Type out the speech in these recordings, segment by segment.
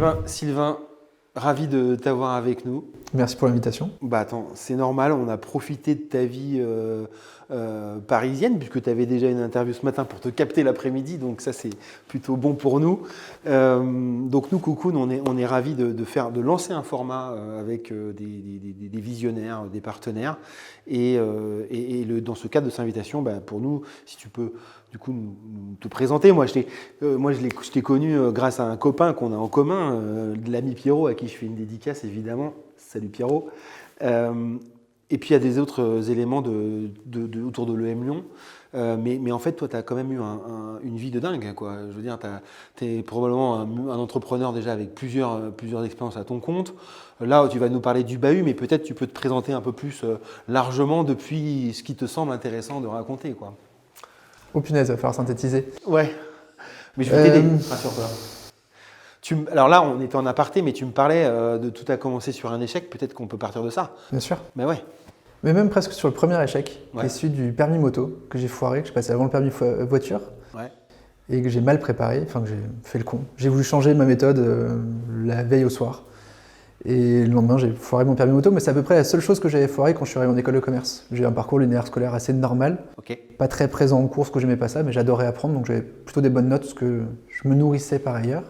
ben, Sylvain, ravi de t'avoir avec nous. Merci pour l'invitation. Bah attends, c'est normal, on a profité de ta vie parisienne, puisque tu avais déjà une interview ce matin pour te capter l'après-midi, donc ça c'est plutôt bon pour nous. Donc nous, Cocoon, on est ravis de lancer un format avec des visionnaires, des partenaires. Dans ce cadre de cette invitation, bah, pour nous, si tu peux du coup nous te présenter. Moi, je t'ai connu grâce à un copain qu'on a en commun, l'ami Pierrot, à qui je fais une dédicace évidemment. Salut Pierrot. Et puis il y a des autres éléments autour de l'EM Lyon. Mais en fait, toi, tu as quand même eu une vie de dingue, quoi. Je veux dire, tu es probablement un entrepreneur déjà avec plusieurs expériences à ton compte. Là, tu vas nous parler du bahut, mais peut-être tu peux te présenter un peu plus largement depuis ce qui te semble intéressant de raconter, quoi. Oh punaise, il va falloir synthétiser. Ouais, mais je vais t'aider, rassure-toi. Alors là, on était en aparté, mais tu me parlais de tout a commencé sur un échec. Peut-être qu'on peut partir de ça. Bien sûr. Mais ouais. Mais même presque sur le premier échec, qui est celui du permis moto, que j'ai foiré, que j'ai passé avant le permis voiture, et que j'ai mal préparé, enfin que j'ai fait le con. J'ai voulu changer ma méthode la veille au soir. Et le lendemain, j'ai foiré mon permis moto, mais c'est à peu près la seule chose que j'avais foiré quand je suis arrivé en école de commerce. J'ai un parcours linéaire scolaire assez normal, pas très présent en cours, parce que j'aimais pas ça, mais j'adorais apprendre, donc j'avais plutôt des bonnes notes, parce que je me nourrissais par ailleurs.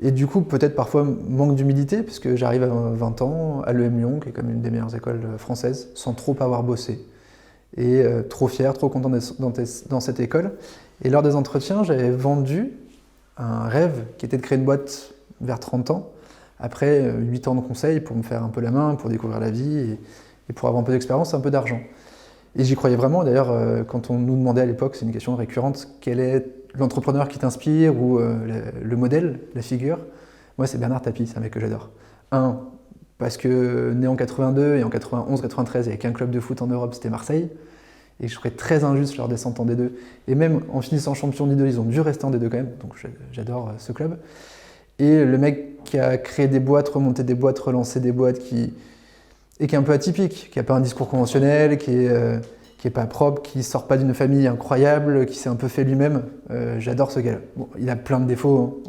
Et du coup, peut-être parfois manque d'humilité, puisque j'arrive à 20 ans à l'EM Lyon, qui est comme une des meilleures écoles françaises, sans trop avoir bossé. Et trop fier, trop content d'être dans cette école. Et lors des entretiens, j'avais vendu un rêve qui était de créer une boîte vers 30 ans, après 8 ans de conseil pour me faire un peu la main, pour découvrir la vie et pour avoir un peu d'expérience, un peu d'argent. Et j'y croyais vraiment. D'ailleurs, quand on nous demandait à l'époque, c'est une question récurrente, quel est l'entrepreneur qui t'inspire ou le modèle, la figure? Moi, c'est Bernard Tapie, c'est un mec que j'adore. Parce que né en 82 et en 91, 93, il n'y avait qu'un club de foot en Europe, c'était Marseille. Et je serais très injuste leur descente en D2. Et même en finissant champion de D2, ils ont dû rester en D2 quand même. Donc j'adore ce club. Et le mec qui a créé des boîtes, remonté des boîtes, relancé des boîtes, et qui est un peu atypique, qui n'a pas un discours conventionnel, qui est pas propre, qui sort pas d'une famille incroyable, qui s'est un peu fait lui-même. J'adore ce gars-là. Bon, il a plein de défauts,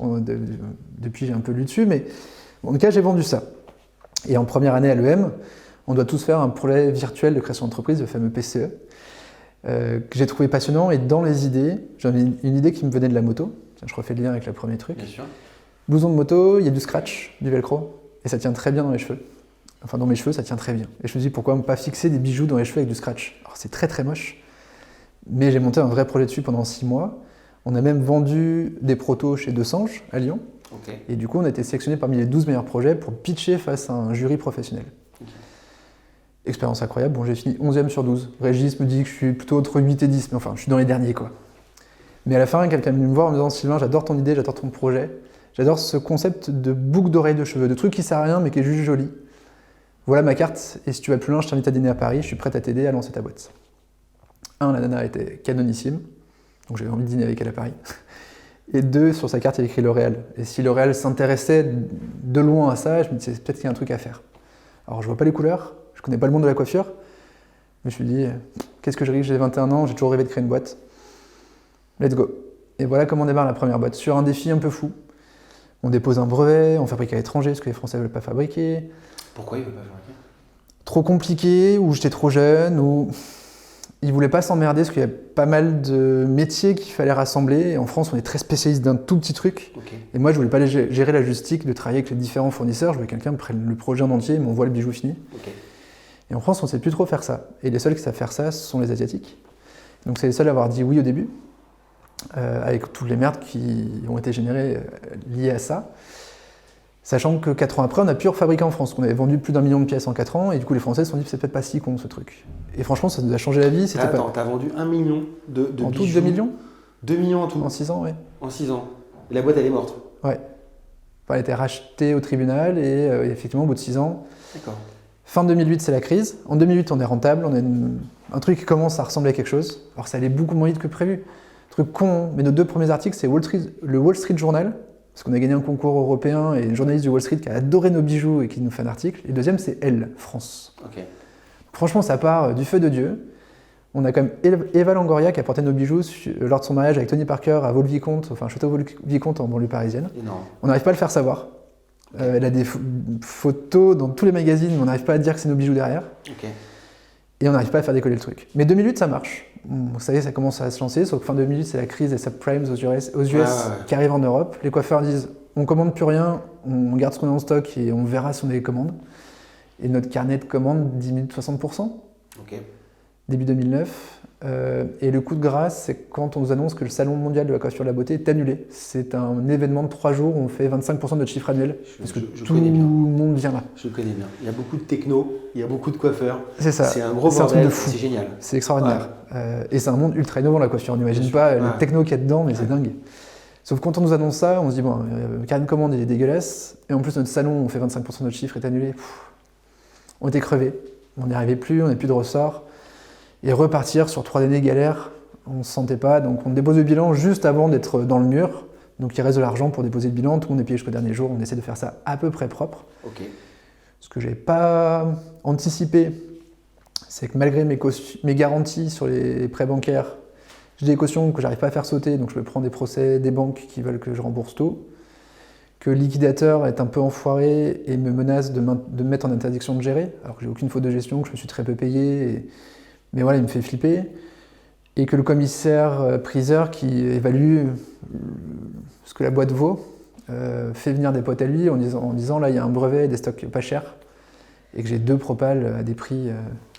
depuis j'ai un peu lu dessus, mais en tout cas j'ai vendu ça. Et en première année à l'EM, on doit tous faire un projet virtuel de création d'entreprise, le fameux PCE, que j'ai trouvé passionnant. Et dans les idées, j'en ai une idée qui me venait de la moto. Tiens, je refais le lien avec le premier truc. Bien sûr. Blouson de moto, il y a du scratch, du velcro, et ça tient très bien dans les cheveux. Enfin, dans mes cheveux, ça tient très bien. Et je me dis, pourquoi ne pas fixer des bijoux dans les cheveux avec du scratch? Alors, c'est très très moche, mais j'ai monté un vrai projet dessus pendant 6 mois. On a même vendu des protos chez Desange, à Lyon. Et du coup, on a été sélectionné parmi les 12 meilleurs projets pour pitcher face à un jury professionnel. Expérience incroyable. Bon, j'ai fini 11e sur 12. Régis me dit que je suis plutôt entre 8 et 10, mais enfin, je suis dans les derniers, quoi. Mais à la fin, quelqu'un est venu me voir en me disant, Sylvain, j'adore ton idée, j'adore ton projet. J'adore ce concept de boucle d'oreille de cheveux, de truc qui sert à rien, mais qui est juste joli. Voilà ma carte, et si tu vas plus loin, je t'invite à dîner à Paris, je suis prête à t'aider à lancer ta boîte. La nana était canonissime, donc j'avais envie de dîner avec elle à Paris. Et 2, sur sa carte, il y a écrit L'Oréal. Et si L'Oréal s'intéressait de loin à ça, je me disais, peut-être qu'il y a un truc à faire. Alors je vois pas les couleurs, je connais pas le monde de la coiffure, mais je me suis dit, qu'est-ce que je ris, j'ai 21 ans, j'ai toujours rêvé de créer une boîte. Let's go. Et voilà comment on démarre la première boîte, sur un défi un peu fou. On dépose un brevet, on fabrique à l'étranger, parce que les Français ne veulent pas fabriquer. Pourquoi ils ne veulent pas fabriquer? Trop compliqué, ou j'étais trop jeune, ou ils ne voulaient pas s'emmerder, parce qu'il y a pas mal de métiers qu'il fallait rassembler. Et en France, on est très spécialiste d'un tout petit truc. Et moi, je ne voulais pas gérer la logistique, de travailler avec les différents fournisseurs. Je voulais quelqu'un qui prenne le projet en entier et m'envoie le bijou fini. Et en France, on ne sait plus trop faire ça. Et les seuls qui savent faire ça, ce sont les Asiatiques. Donc c'est les seuls à avoir dit oui au début. Avec toutes les merdes qui ont été générées liées à ça. Sachant que 4 ans après, on a pu refabriquer en France. On avait vendu plus d'1 million de pièces en 4 ans, et du coup les Français se sont dit c'est peut-être pas si con ce truc. Et franchement, ça nous a changé la vie. Attends, t'as vendu 1 million de bijoux. En tout, 2 millions 2 millions en tout. En 6 ans, oui. En 6 ans. Et la boîte, elle est morte. Ouais. Enfin, elle a été rachetée au tribunal, et effectivement, au bout de 6 ans. D'accord. Fin 2008, c'est la crise. En 2008, on est rentable, on a un truc qui commence à ressembler à quelque chose. Alors ça allait beaucoup moins vite que prévu. Truc con, mais nos 2 premiers articles, c'est le Wall Street Journal, parce qu'on a gagné un concours européen et une journaliste du Wall Street qui a adoré nos bijoux et qui nous fait un article. Et le deuxième, c'est Elle, France. Franchement, ça part du feu de Dieu. On a quand même Eva Longoria qui a porté nos bijoux lors de son mariage avec Tony Parker à Vaux-le-Vicomte, enfin Château Vaux-le-Vicomte en banlieue parisienne. Énorme. On n'arrive pas à le faire savoir. Elle a des photos dans tous les magazines, mais on n'arrive pas à dire que c'est nos bijoux derrière. Okay. Et on n'arrive pas à faire décoller le truc. Mais 2008, ça marche. Vous savez, ça commence à se lancer, sauf que fin 2008, c'est la crise des subprimes aux US qui arrive en Europe. Les coiffeurs disent, on commande plus rien, on garde ce qu'on a en stock et on verra si on a des commandes. Et notre carnet de commandes diminue de 60%. Okay. Début 2009. Et le coup de grâce, c'est quand on nous annonce que le Salon mondial de la coiffure et de la beauté est annulé. C'est un événement de 3 jours où on fait 25% de notre chiffre annuel, parce que tout le monde vient là. Je connais bien. Il y a beaucoup de techno, il y a beaucoup de coiffeurs. C'est ça. C'est un gros bordel, c'est génial. C'est extraordinaire. Ouais. Et c'est un monde ultra innovant, la coiffure. On n'imagine pas le techno qu'il y a dedans, mais c'est dingue. Sauf que quand on nous annonce ça, on se dit, bon, le carnet de commande, il est dégueulasse. Et en plus, notre salon, on fait 25% de notre chiffre, est annulé. On était crevés. On n'y arrivait plus, on n'a plus de ressort. Et repartir sur 3 années galères, on ne se sentait pas. Donc on dépose le bilan juste avant d'être dans le mur. Donc il reste de l'argent pour déposer le bilan. Tout le monde est payé jusqu'au dernier jour. On essaie de faire ça à peu près propre. Okay. Ce que je n'avais pas anticipé, c'est que malgré mes garanties sur les prêts bancaires, j'ai des cautions que je n'arrive pas à faire sauter. Donc je me prends des procès des banques qui veulent que je rembourse tout. Que le liquidateur est un peu enfoiré et me menace de me mettre en interdiction de gérer. Alors que j'ai aucune faute de gestion, que je me suis très peu payé. Mais voilà, il me fait flipper. Et que le commissaire priseur qui évalue ce que la boîte vaut fait venir des potes à lui en disant là, il y a un brevet et des stocks pas chers. Et que j'ai 2 propals à des prix...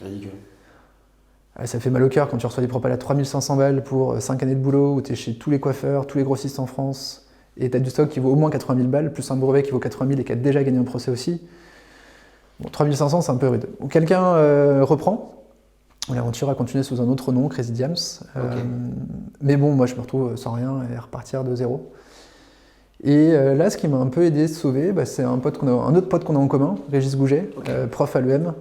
ridicule. Ça fait mal au cœur quand tu reçois des propals à 3500 balles pour 5 années de boulot, où tu es chez tous les coiffeurs, tous les grossistes en France, et tu as du stock qui vaut au moins 80 000 balles, plus un brevet qui vaut 80 000 et qui a déjà gagné un procès aussi. Bon, 3500, c'est un peu rude. Quelqu'un reprend. L'aventure a continué sous un autre nom, Crazy Diams. Okay. Mais bon, moi je me retrouve sans rien et repartir de zéro. Et là, ce qui m'a un peu aidé à se sauver, c'est un autre pote qu'on a en commun, Régis Gouget, okay. Prof à l'EM.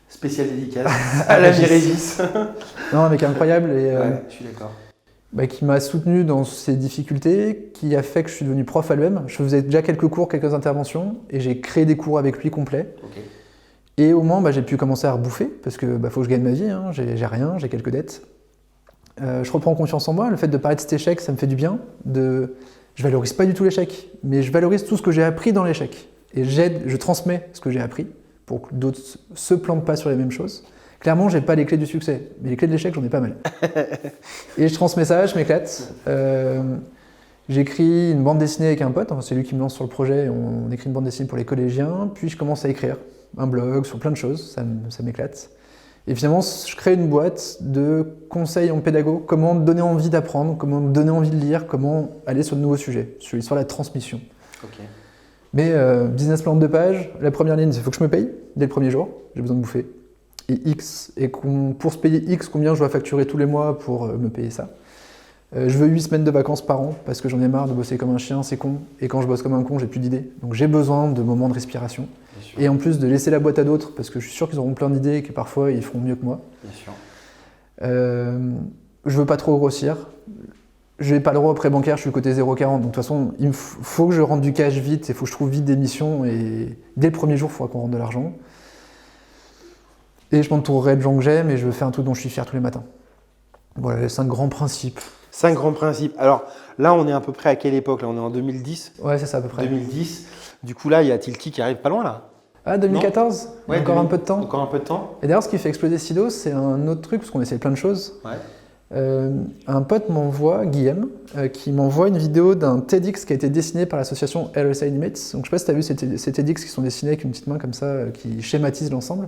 Spécial dédicace à la Régis. Non, un mec incroyable et je suis d'accord. Qui m'a soutenu dans ses difficultés, qui a fait que je suis devenu prof à l'EM. Je faisais déjà quelques cours, quelques interventions, et j'ai créé des cours avec lui complets. Okay. Et au moins, j'ai pu commencer à rebouffer, parce que faut que je gagne ma vie, hein. J'ai rien, j'ai quelques dettes. Je reprends confiance en moi, le fait de parler de cet échec, ça me fait du bien. Je valorise pas du tout l'échec, mais je valorise tout ce que j'ai appris dans l'échec. Et je transmets ce que j'ai appris, pour que d'autres se plantent pas sur les mêmes choses. Clairement, j'ai pas les clés du succès, mais les clés de l'échec, j'en ai pas mal. Et je transmets ça, je m'éclate. J'écris une bande dessinée avec un pote, enfin, c'est lui qui me lance sur le projet, on écrit une bande dessinée pour les collégiens, puis je commence à écrire un blog sur plein de choses, ça m'éclate. Et finalement, je crée une boîte de conseils en pédago, comment donner envie d'apprendre, comment donner envie de lire, comment aller sur de nouveaux sujets, sur la transmission. Okay. Mais business plan de 2 pages, la première ligne, c'est qu'il faut que je me paye dès le premier jour, j'ai besoin de bouffer. Et pour se payer X, combien je dois facturer tous les mois pour me payer ça. Je veux 8 semaines de vacances par an parce que j'en ai marre de bosser comme un chien, c'est con. Et quand je bosse comme un con, j'ai plus d'idées. Donc j'ai besoin de moments de respiration. Et en plus de laisser la boîte à d'autres parce que je suis sûr qu'ils auront plein d'idées et que parfois ils feront mieux que moi. Bien sûr. Je veux pas trop grossir. Je n'ai pas le droit au prêt bancaire, je suis côté 0,40. Donc de toute façon, il faut que je rentre du cash vite, il faut que je trouve vite des missions. Et dès le premier jour, il faudra qu'on rentre de l'argent. Et je m'entourerai de gens que j'aime et je veux faire un truc dont je suis fier tous les matins. Voilà, les 5 grands principes. 5 grands principes. Alors là, on est à peu près à quelle époque là? On est en 2010. Ouais, c'est ça à peu près. 2010. Du coup, là, il y a Tilki qui arrive pas loin là. Ah, 2014 ouais, encore un peu de temps. Encore un peu de temps. Et d'ailleurs, ce qui fait exploser Sido, c'est un autre truc, parce qu'on essaie plein de choses. Ouais. Un pote m'envoie, Guillaume, qui m'envoie une vidéo d'un TEDx qui a été dessiné par l'association RSA Animates. Donc je sais pas si tu as vu ces TEDx qui sont dessinés avec une petite main comme ça, qui schématise l'ensemble.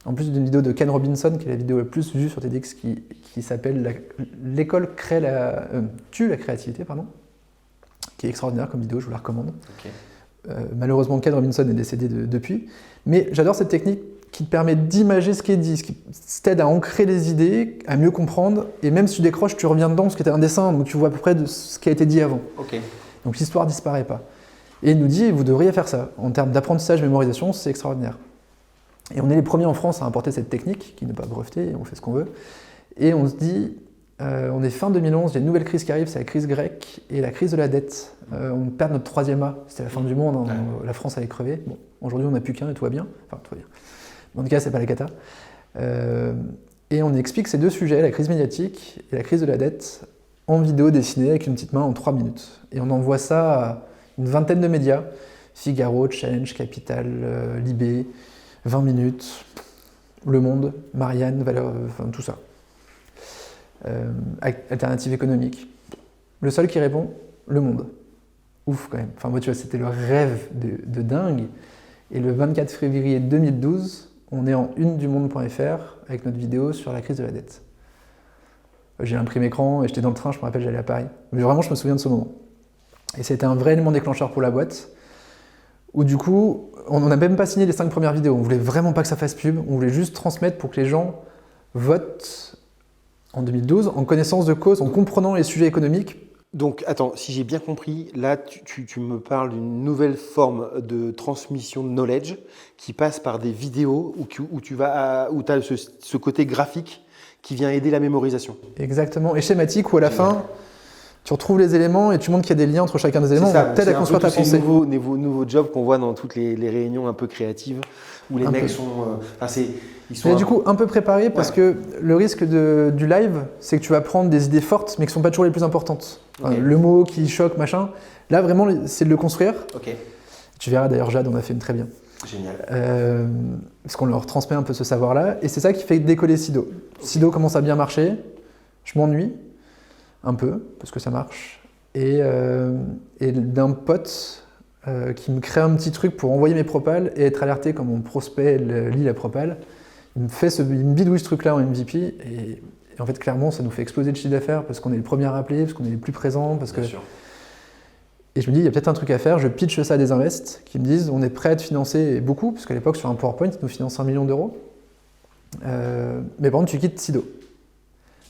En plus d'une vidéo de Ken Robinson, qui est la vidéo la plus vue sur TEDx, qui s'appelle L'école tue la créativité, pardon, qui est extraordinaire comme vidéo, je vous la recommande. Okay. Malheureusement, Ken Robinson est décédé depuis. Mais j'adore cette technique qui te permet d'imager ce qui est dit, ce qui t'aide à ancrer les idées, à mieux comprendre, et même si tu décroches, tu reviens dedans parce que tu as un dessin, donc tu vois à peu près de ce qui a été dit avant. Okay. Donc l'histoire disparaît pas. Et il nous dit, vous devriez faire ça. En termes d'apprentissage, mémorisation, c'est extraordinaire. Et on est les premiers en France à importer cette technique, qui n'est pas brevetée, on fait ce qu'on veut. Et on se dit, on est fin 2011, il y a une nouvelle crise qui arrive, c'est la crise grecque et la crise de la dette. On perd notre 3e A, c'était la fin du monde, hein, la France allait crever. Bon, aujourd'hui on n'a plus qu'un et tout va bien. Enfin, tout va bien. En tout cas, c'est pas la cata. Et on explique ces deux sujets, la crise médiatique et la crise de la dette, en vidéo dessinée avec une petite main en 3 minutes. Et on envoie ça à une vingtaine de médias, Figaro, Challenge, Capital, Libé, 20 minutes, Le Monde, Marianne, Valeurs, enfin tout ça. Alternative économique. Le seul qui répond, Le Monde. Ouf quand même. Enfin moi tu vois, c'était le rêve de dingue. Et le 24 février 2012, on est en une du monde.fr avec notre vidéo sur la crise de la dette. J'ai imprimé écran et j'étais dans le train, je me rappelle, j'allais à Paris. Mais vraiment, je me souviens de ce moment. Et c'était un vrai élément déclencheur pour la boîte, où du coup, on n'a même pas signé les 5 premières vidéos. On voulait vraiment pas que ça fasse pub, on voulait juste transmettre pour que les gens votent en 2012 en connaissance de cause, en comprenant les sujets économiques. Donc, attends, si j'ai bien compris, là, tu me parles d'une nouvelle forme de transmission de knowledge qui passe par des vidéos où tu as ce côté graphique qui vient aider la mémorisation. Exactement, et schématique où à la fin, tu retrouves les éléments et tu montres qu'il y a des liens entre chacun des éléments. Ça t'aide à construire ta pensée. C'est nouveau job qu'on voit dans toutes les réunions un peu créatives où les mecs sont... ils sont du coup un peu préparés parce que le risque du live, c'est que tu vas prendre des idées fortes mais qui ne sont pas toujours les plus importantes. Okay. Le mot qui choque, machin. Là, vraiment, c'est de le construire. Okay. Tu verras d'ailleurs, Jade, on a fait une très bien. Génial. Parce qu'on leur transmet un peu ce savoir-là. Et c'est ça qui fait décoller Sido. Okay. Sido commence à bien marcher. Je m'ennuie un peu, parce que ça marche. Et d'un pote qui me crée un petit truc pour envoyer mes propals et être alerté quand mon prospect lit la propale. Il me bidouille ce truc-là en MVP. Et en fait, clairement, ça nous fait exploser le chiffre d'affaires parce qu'on est le premier à appeler, parce qu'on est les plus présents. Bien sûr. Et je me dis, il y a peut-être un truc à faire. Je pitch ça à des invests qui me disent, on est prêt à te financer beaucoup, parce qu'à l'époque, sur un PowerPoint, ils nous financent 1 million d'euros. Mais par contre, tu quittes Sido.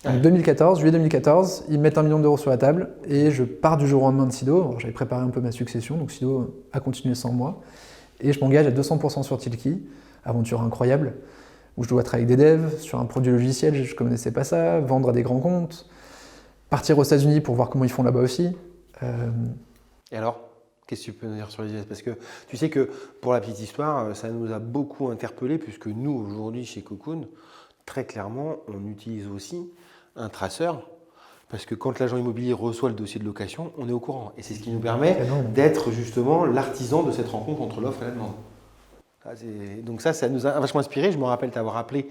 Donc 2014, juillet 2014, ils mettent 1 million d'euros sur la table et je pars du jour au lendemain de Sido. Alors, j'avais préparé un peu ma succession, donc Sido a continué sans moi. Et je m'engage à 200% sur Tilki, aventure incroyable, où je dois travailler avec des devs sur un produit logiciel, je ne connaissais pas ça, vendre à des grands comptes, partir aux États-Unis pour voir comment ils font là-bas aussi. Et alors, qu'est-ce que tu peux nous dire sur les US? Parce que tu sais que pour la petite histoire, ça nous a beaucoup interpellés puisque nous, aujourd'hui, chez Cocoon, très clairement, on utilise aussi un traceur. Parce que quand l'agent immobilier reçoit le dossier de location, on est au courant. Et c'est ce qui nous permet d'être justement l'artisan de cette rencontre entre l'offre et la demande. Donc ça nous a vachement inspiré. Je me rappelle t'avoir appelé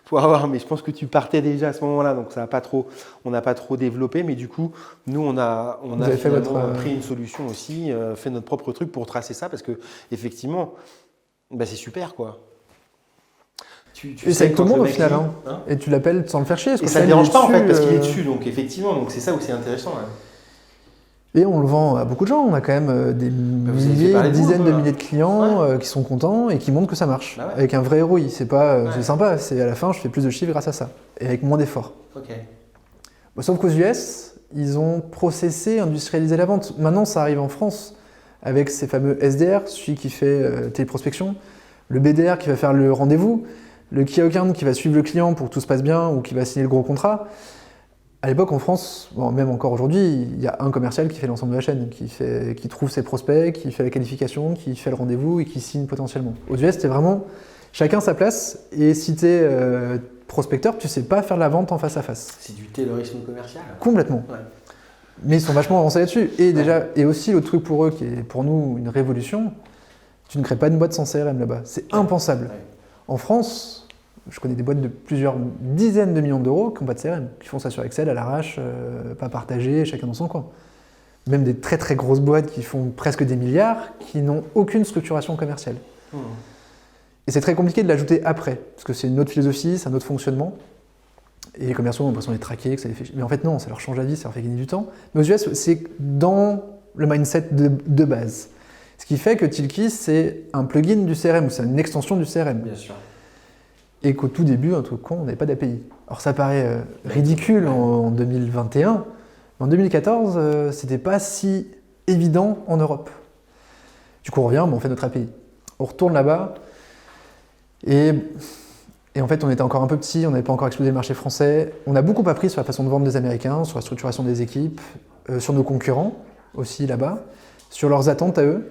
pour avoir, mais je pense que tu partais déjà à ce moment-là, donc on n'a pas trop développé. Mais du coup, nous, on a finalement pris une solution aussi, fait notre propre truc pour tracer ça, parce que effectivement, c'est super, quoi. Et c'est avec tout le monde au final, hein. Et tu l'appelles sans le faire chier. Et ça ne dérange pas en fait, parce qu'il est dessus, donc effectivement, donc c'est ça où c'est intéressant. Hein. Et on le vend à beaucoup de gens. On a quand même des dizaines de milliers de clients qui sont contents et qui montrent que ça marche. Bah ouais. Avec un vrai ROI. C'est pas, c'est sympa. C'est à la fin, je fais plus de chiffres grâce à ça. Et avec moins d'efforts. Okay. Bon, sauf qu'aux US, ils ont processé, industrialisé la vente. Maintenant, ça arrive en France avec ces fameux SDR, celui qui fait téléprospection, le BDR qui va faire le rendez-vous, le key account qui va suivre le client pour que tout se passe bien ou qui va signer le gros contrat. À l'époque, en France, même encore aujourd'hui, il y a un commercial qui fait l'ensemble de la chaîne, qui trouve ses prospects, qui fait la qualification, qui fait le rendez-vous et qui signe potentiellement. Aux US, c'est vraiment chacun sa place. Et si tu es prospecteur, tu ne sais pas faire la vente en face à face. C'est du taylorisme commercial. Complètement. Ouais. Mais ils sont vachement avancés là-dessus. Et déjà, et aussi, l'autre truc pour eux, qui est pour nous une révolution, tu ne crées pas une boîte sans CRM là-bas. C'est impensable. Ouais. En France, je connais des boîtes de plusieurs dizaines de millions d'euros qui n'ont pas de CRM, qui font ça sur Excel à l'arrache, pas partagé, chacun dans son coin. Même des très très grosses boîtes qui font presque des milliards, qui n'ont aucune structuration commerciale. Et c'est très compliqué de l'ajouter après, parce que c'est une autre philosophie, c'est un autre fonctionnement. Et les commerciaux ont l'impression d'être traqués, que ça les fait... Mais en fait non, ça leur change la vie, ça leur fait gagner du temps. Mais aux US, c'est dans le mindset de base. Ce qui fait que Tilki, c'est un plugin du CRM, ou c'est une extension du CRM. Bien sûr. Et qu'au tout début, un truc con, on n'avait pas d'API. Alors ça paraît ridicule en 2021, mais en 2014, c'était pas si évident en Europe. Du coup, on revient, on fait notre API. On retourne là-bas, et en fait, on était encore un peu petit, on n'avait pas encore explosé le marché français. On a beaucoup appris sur la façon de vendre des Américains, sur la structuration des équipes, sur nos concurrents aussi là-bas, sur leurs attentes à eux,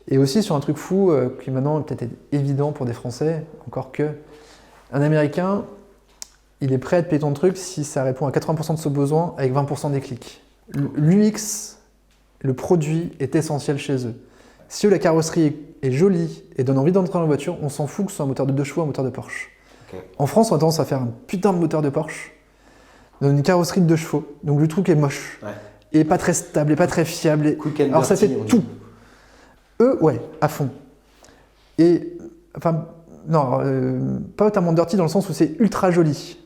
et aussi sur un truc fou qui maintenant peut-être est évident pour des Français, encore que un Américain, il est prêt à te payer ton truc si ça répond à 80% de ses besoins avec 20% des clics. L'UX, le produit est essentiel chez eux. Si la carrosserie est jolie et donne envie d'entrer dans la voiture, on s'en fout que ce soit un moteur de 2 chevaux ou un moteur de Porsche. Okay. En France, on a tendance à faire un putain de moteur de Porsche dans une carrosserie de 2 chevaux. Donc le truc est moche, et pas très stable, et pas très fiable. Alors ça fait tout. Eux, ouais, à fond. Et, enfin, non, pas notamment dirty dans le sens où c'est ultra joli.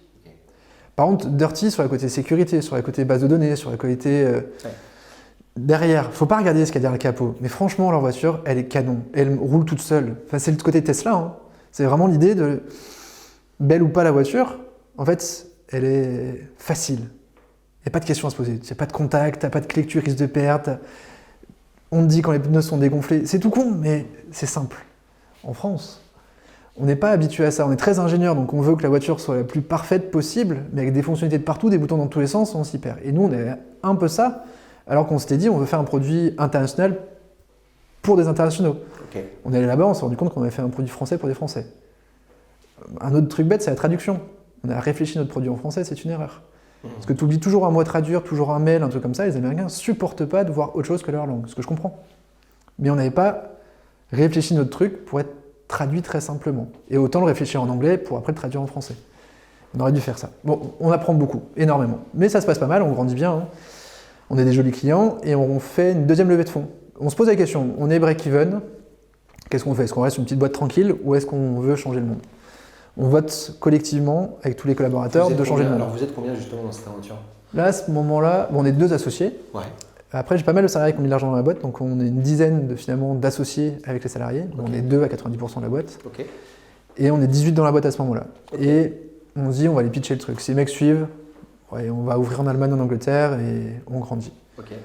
Par contre, dirty sur la côté sécurité, sur la côté base de données, sur la côté derrière. Faut pas regarder ce qu'il y a derrière le capot. Mais franchement, leur voiture, elle est canon. Elle roule toute seule. Enfin, c'est le côté Tesla. Hein. C'est vraiment l'idée de belle ou pas la voiture. En fait, elle est facile. Il n'y a pas de questions à se poser. Il n'y a pas de contact, tu n'as pas de clé que tu risques de perdre. On te dit quand les pneus sont dégonflés. C'est tout con, mais c'est simple. En France, on n'est pas habitué à ça. On est très ingénieur, donc on veut que la voiture soit la plus parfaite possible, mais avec des fonctionnalités de partout, des boutons dans tous les sens, on s'y perd. Et nous, on est un peu ça, alors qu'on s'était dit, on veut faire un produit international pour des internationaux. Okay. On est allé là-bas, on s'est rendu compte qu'on avait fait un produit français pour des Français. Un autre truc bête, c'est la traduction. On a réfléchi notre produit en français, c'est une erreur. Parce que tu oublies toujours un mot à traduire, toujours un mail, un truc comme ça. Les Américains ne supportent pas de voir autre chose que leur langue, ce que je comprends. Mais on n'avait pas réfléchi notre truc pour être traduit très simplement. Et autant le réfléchir en anglais pour après le traduire en français. On aurait dû faire ça. Bon, on apprend beaucoup, énormément. Mais ça se passe pas mal, on grandit bien. Hein. On est des jolis clients et on fait une deuxième levée de fonds. On se pose la question, on est break-even, qu'est-ce qu'on fait? Est-ce qu'on reste une petite boîte tranquille ou est-ce qu'on veut changer le monde? On vote collectivement avec tous les collaborateurs de changer le monde. Alors vous êtes combien justement dans cette aventure? Là, à ce moment-là, on est 2 associés. Ouais. Après, j'ai pas mal de salariés qui ont mis de l'argent dans la boîte, donc on est une dizaine finalement d'associés avec les salariés. Okay. On est 2 à 90% de la boîte. Okay. Et on est 18 dans la boîte à ce moment-là. Okay. Et on se dit, on va aller pitcher le truc. Si les mecs suivent, ouais, on va ouvrir en Allemagne, en Angleterre et on grandit. Okay.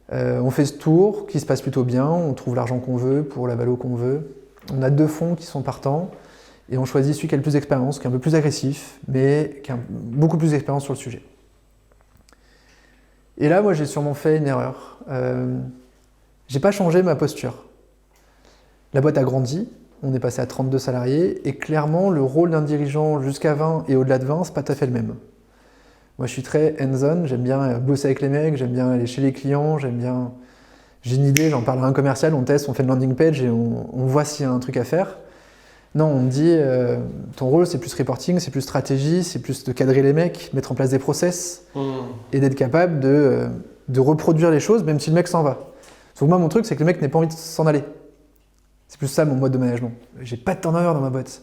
On fait ce tour qui se passe plutôt bien, on trouve l'argent qu'on veut pour la valo qu'on veut. On a 2 fonds qui sont partants. Et on choisit celui qui a le plus d'expérience, qui est un peu plus agressif, mais qui a beaucoup plus d'expérience sur le sujet. Et là, moi, j'ai sûrement fait une erreur. J'ai pas changé ma posture. La boîte a grandi, on est passé à 32 salariés, et clairement, le rôle d'un dirigeant jusqu'à 20 et au-delà de 20, c'est pas tout à fait le même. Moi, je suis très hands-on, j'aime bien bosser avec les mecs, j'aime bien aller chez les clients, j'ai une idée, j'en parle à un commercial, on teste, on fait une landing page et on voit s'il y a un truc à faire. Non, on me dit, ton rôle c'est plus reporting, c'est plus stratégie, c'est plus de cadrer les mecs, mettre en place des process et d'être capable de reproduire les choses même si le mec s'en va. Sauf que moi, mon truc, c'est que le mec n'ait pas envie de s'en aller. C'est plus ça mon mode de management. J'ai pas de turnover dans ma boîte.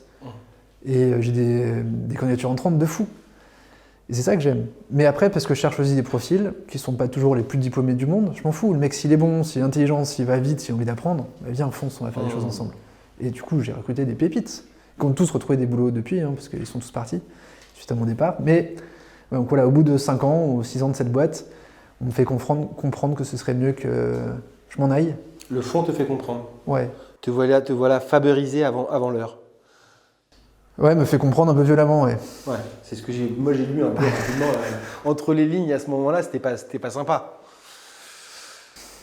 Et j'ai des candidatures entrantes de fou. Et c'est ça que j'aime. Mais après, parce que je cherche aussi des profils qui sont pas toujours les plus diplômés du monde, je m'en fous. Le mec, s'il est bon, s'il est intelligent, s'il va vite, s'il a envie d'apprendre, bah viens, fonce, on va faire des choses ensemble. Et du coup, j'ai recruté des pépites, qui ont tous retrouvé des boulots depuis, hein, parce qu'ils sont tous partis, suite à mon départ. Mais donc voilà, au bout de 5 ans ou 6 ans de cette boîte, on me fait comprendre que ce serait mieux que je m'en aille. Le fond te fait comprendre? Ouais. Te voilà faberisé avant l'heure? Ouais, me fait comprendre un peu violemment, ouais. Ouais, c'est ce que j'ai lu un peu rapidement. Entre les lignes, à ce moment-là, c'était pas sympa.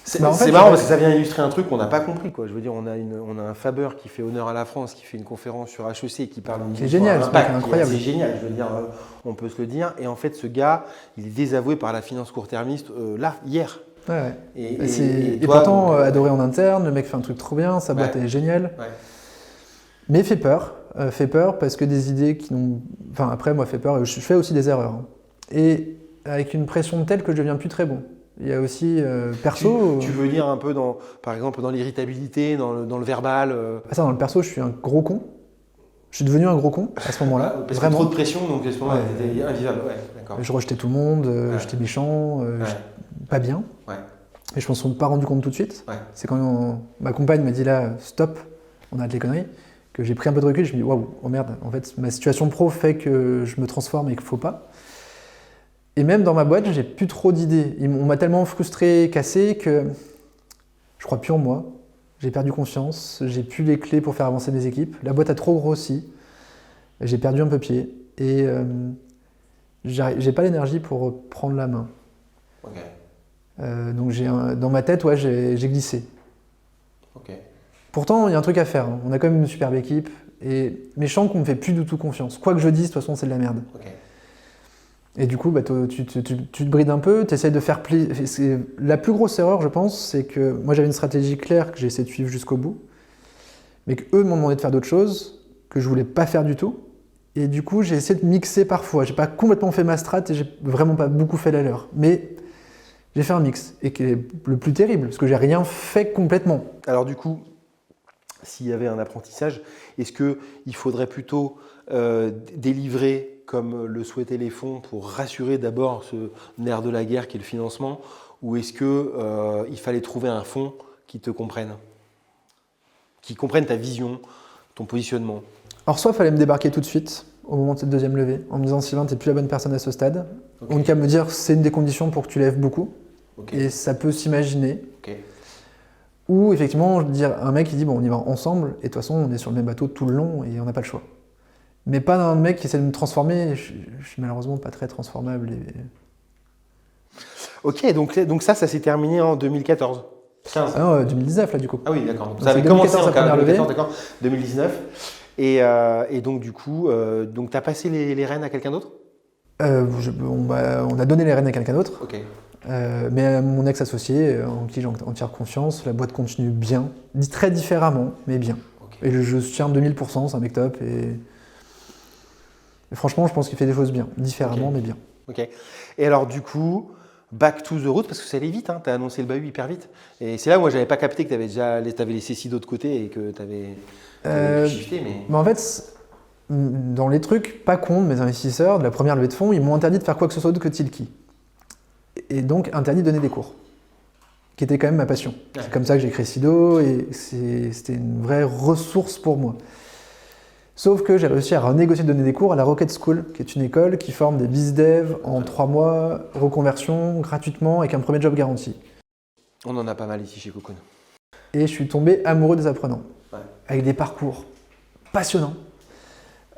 C'est marrant parce que ça vient illustrer un truc qu'on n'a pas compris, quoi. Je veux dire, on a un Faber qui fait honneur à la France, qui fait une conférence sur HEC, qui parle d'une génial, c'est incroyable. C'est génial, je veux dire, on peut se le dire. Et en fait, ce gars, il est désavoué par la finance court-termiste là, hier. Ouais. Et pourtant, adoré en interne, le mec fait un truc trop bien, sa boîte est géniale. Ouais. Mais fait peur parce que des idées qui n'ont... Enfin, après, moi, fait peur, je fais aussi des erreurs. Hein. Et avec une pression telle que je deviens plus très bon. Il y a aussi perso. Tu veux dire un peu par exemple dans l'irritabilité, dans le verbal. Ça, dans le perso, je suis un gros con. Je suis devenu un gros con à ce moment-là. Parce que trop de pression, donc à ce moment-là, t'étais invivable. Ouais, d'accord. Je rejetais tout le monde, j'étais méchant, pas bien. Ouais. Et je m'en suis pas rendu compte tout de suite. Ouais. C'est quand ma compagne m'a dit là, stop, on arrête les conneries, que j'ai pris un peu de recul. Je me dis waouh, oh merde, en fait, ma situation pro fait que je me transforme et qu'il faut pas. Et même dans ma boîte, j'ai plus trop d'idées. On m'a tellement frustré, cassé, que je crois plus en moi. J'ai perdu confiance, j'ai plus les clés pour faire avancer mes équipes. La boîte a trop grossi, j'ai perdu un peu pied. Et j'ai pas l'énergie pour prendre la main. Okay. Donc dans ma tête, j'ai glissé. Okay. Pourtant, il y a un truc à faire. On a quand même une superbe équipe Mais je sens qu'on me fait plus du tout confiance. Quoi que je dise, de toute façon, c'est de la merde. Okay. Et du coup, tu te brides un peu, tu essaies de faire plaisir. La plus grosse erreur, je pense, c'est que moi j'avais une stratégie claire que j'ai essayé de suivre jusqu'au bout, mais qu'eux m'ont demandé de faire d'autres choses que je voulais pas faire du tout. Et du coup, j'ai essayé de mixer parfois. J'ai pas complètement fait ma strat et j'ai vraiment pas beaucoup fait la leur. Mais j'ai fait un mix, et qui est le plus terrible, parce que j'ai rien fait complètement. Alors du coup, s'il y avait un apprentissage, est-ce qu'il faudrait plutôt délivrer comme le souhaitaient les fonds pour rassurer d'abord ce nerf de la guerre qui est le financement, ou est-ce qu'il fallait trouver un fonds qui te comprenne, qui comprenne ta vision, ton positionnement? Alors soit il fallait me débarquer tout de suite, au moment de cette deuxième levée, en me disant Sylvain, t'es plus la bonne personne à ce stade. Okay. On n'a qu'à me dire c'est une des conditions pour que tu lèves beaucoup, okay. Et ça peut s'imaginer. Okay. Ou effectivement, dire un mec qui dit bon, on y va ensemble, et de toute façon on est sur le même bateau tout le long et on n'a pas le choix. Mais pas d'un mec qui essaie de me transformer, je suis malheureusement pas très transformable. Ok, donc ça s'est terminé en 2014. 15. Ah non, 2019 là du coup. Ah oui, d'accord. Ça avait commencé en 2014, d'accord. 2019. Et donc du coup, tu as passé les rênes à quelqu'un d'autre? On a donné les rênes à quelqu'un d'autre. Ok. Mais à mon ex-associé, en qui j'ai entière confiance, la boîte continue bien, dit très différemment, mais bien. Okay. Et je soutiens 2000%, c'est un mec top. Et franchement, je pense qu'il fait des choses bien, différemment, okay. Mais bien. Ok. Et alors du coup, back to the road, parce que ça allait vite, hein, tu as annoncé le bahut hyper vite. Et c'est là où moi, j'avais pas capté que tu avais laissé Sido de côté et que tu avais shifté. Mais en fait, dans les trucs pas cons de mes investisseurs, de la première levée de fonds, ils m'ont interdit de faire quoi que ce soit d'autre que Tilki. Et donc interdit de donner des cours, qui était quand même ma passion. Ouais. C'est comme ça que j'ai créé Sido et c'était une vraie ressource pour moi. Sauf que j'ai réussi à renégocier de donner des cours à la Rocket School, qui est une école qui forme des BizDev en 3 mois, reconversion, gratuitement, avec un premier job garanti. On en a pas mal ici chez Cocoon. Et je suis tombé amoureux des apprenants, ouais. Avec des parcours passionnants,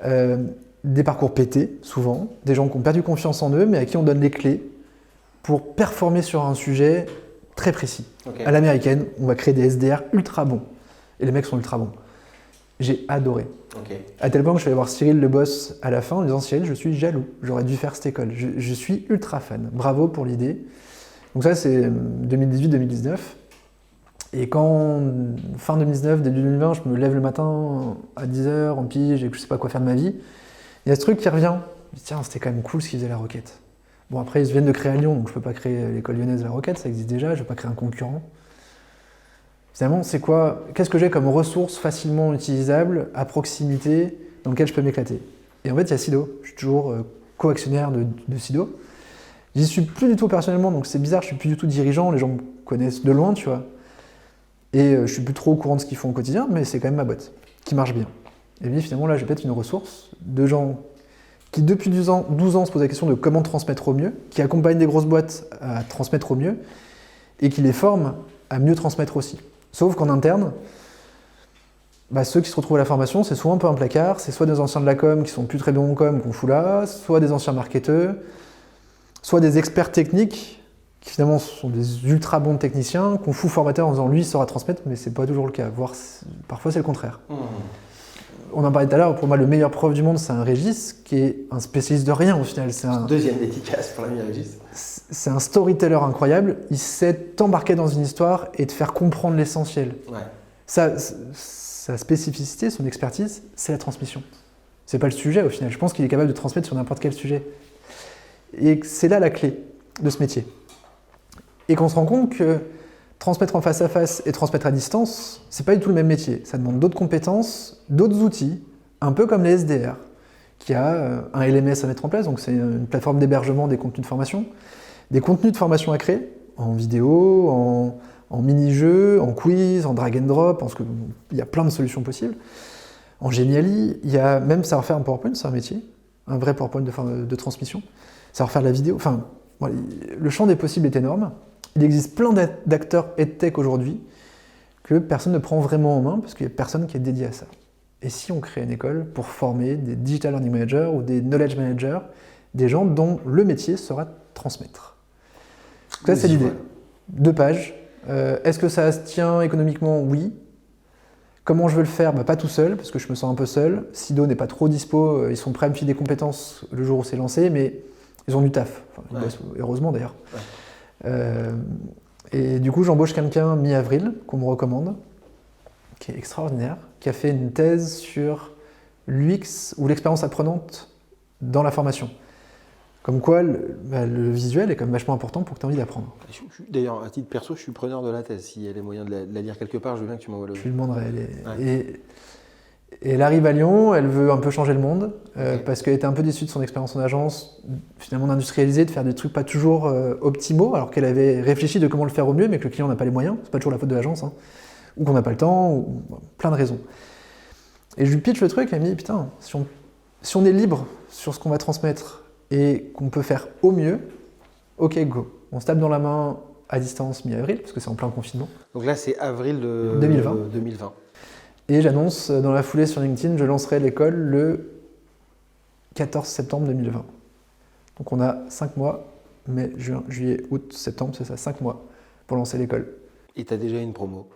des parcours pétés, souvent, des gens qui ont perdu confiance en eux, mais à qui on donne les clés pour performer sur un sujet très précis. Okay. À l'américaine, on va créer des SDR ultra bons. Et les mecs sont ultra bons. J'ai adoré. Okay. À tel point que je suis allé voir Cyril, le boss, à la fin, en disant Cyril, je suis jaloux. J'aurais dû faire cette école. Je suis ultra fan. Bravo pour l'idée. Donc ça, c'est 2018-2019. Et quand, fin 2019, début 2020, je me lève le matin à 10h en pige et que je sais pas quoi faire de ma vie, il y a ce truc qui revient. Je me dis, tiens, c'était quand même cool ce qu'ils faisaient la Rocket. Bon, après, ils viennent de créer à Lyon, donc je peux pas créer l'école lyonnaise La Roquette, ça existe déjà, je vais pas créer un concurrent. Finalement, c'est quoi? Qu'est-ce que j'ai comme ressource facilement utilisable, à proximité, dans lequel je peux m'éclater? Et en fait, il y a Sido. Je suis toujours co-actionnaire de Sido. J'y suis plus du tout personnellement, donc c'est bizarre, je suis plus du tout dirigeant, les gens me connaissent de loin, tu vois. Et je suis plus trop au courant de ce qu'ils font au quotidien, mais c'est quand même ma boîte, qui marche bien. Et puis finalement, là, j'ai peut-être une ressource de gens qui depuis 12 ans se posent la question de comment transmettre au mieux, qui accompagnent des grosses boîtes à transmettre au mieux, et qui les forment à mieux transmettre aussi. Sauf qu'en interne, ceux qui se retrouvent à la formation, c'est souvent un peu un placard, c'est soit des anciens de la com qui sont plus très bons en com qu'on fout là, soit des anciens marketeurs, soit des experts techniques qui finalement sont des ultra bons techniciens qu'on fout formateur en disant lui il saura transmettre, mais c'est pas toujours le cas, voire parfois c'est le contraire. On en parlait tout à l'heure, pour moi le meilleur prof du monde c'est un Régis qui est un spécialiste de rien au final. C'est un deuxième dédicace pour l'ami Régis. C'est un storyteller incroyable, il sait t'embarquer dans une histoire et te faire comprendre l'essentiel. Ouais. Sa spécificité, son expertise, c'est la transmission. C'est pas le sujet au final, je pense qu'il est capable de transmettre sur n'importe quel sujet. Et c'est là la clé de ce métier. Et qu'on se rend compte que transmettre en face à face et transmettre à distance, c'est pas du tout le même métier. Ça demande d'autres compétences, d'autres outils, un peu comme les SDR, qui a un LMS à mettre en place, donc c'est une plateforme d'hébergement des contenus de formation, des contenus de formation à créer, en vidéo, en mini-jeux, en quiz, en drag and drop, parce qu'il y a plein de solutions possibles. En Geniali, il y a même savoir faire un PowerPoint, c'est un métier, un vrai PowerPoint de transmission, savoir faire de la vidéo, enfin, le champ des possibles est énorme. Il existe plein d'acteurs EdTech aujourd'hui que personne ne prend vraiment en main parce qu'il n'y a personne qui est dédié à ça. Et si on crée une école pour former des Digital Learning Managers ou des Knowledge Managers, des gens dont le métier sera de transmettre. Donc ça, c'est l'idée. 2 pages. Est-ce que ça se tient économiquement? Oui. Comment je veux le faire? Pas tout seul, parce que je me sens un peu seul. Sido n'est pas trop dispo, ils sont prêts à me filer des compétences le jour où c'est lancé, mais ils ont du taf. Ils bossent, heureusement d'ailleurs. Et du coup, j'embauche quelqu'un mi-avril qu'on me recommande, qui est extraordinaire, qui a fait une thèse sur l'UX ou l'expérience apprenante dans la formation. Comme quoi, le visuel est quand même vachement important pour que tu aies envie d'apprendre. D'ailleurs, à titre perso, je suis preneur de la thèse. S'il y a les moyens de la lire quelque part, je veux bien que tu m'envoies le... Je lui demanderai. Et elle arrive à Lyon, elle veut un peu changer le monde, parce qu'elle était un peu déçue de son expérience en agence, finalement d'industrialiser, de faire des trucs pas toujours optimaux, alors qu'elle avait réfléchi de comment le faire au mieux, mais que le client n'a pas les moyens. C'est pas toujours la faute de l'agence, hein, ou qu'on n'a pas le temps, ou plein de raisons. Et je lui pitch le truc, elle me dit, putain, si on est libre sur ce qu'on va transmettre, et qu'on peut faire au mieux, ok, go. On se tape dans la main à distance mi-avril, parce que c'est en plein confinement. Donc là, c'est avril 2020. Et j'annonce dans la foulée sur LinkedIn, je lancerai l'école le 14 septembre 2020. Donc on a 5 mois, mai, juin, juillet, août, septembre, c'est ça, 5 mois pour lancer l'école. Et tu as déjà une promo?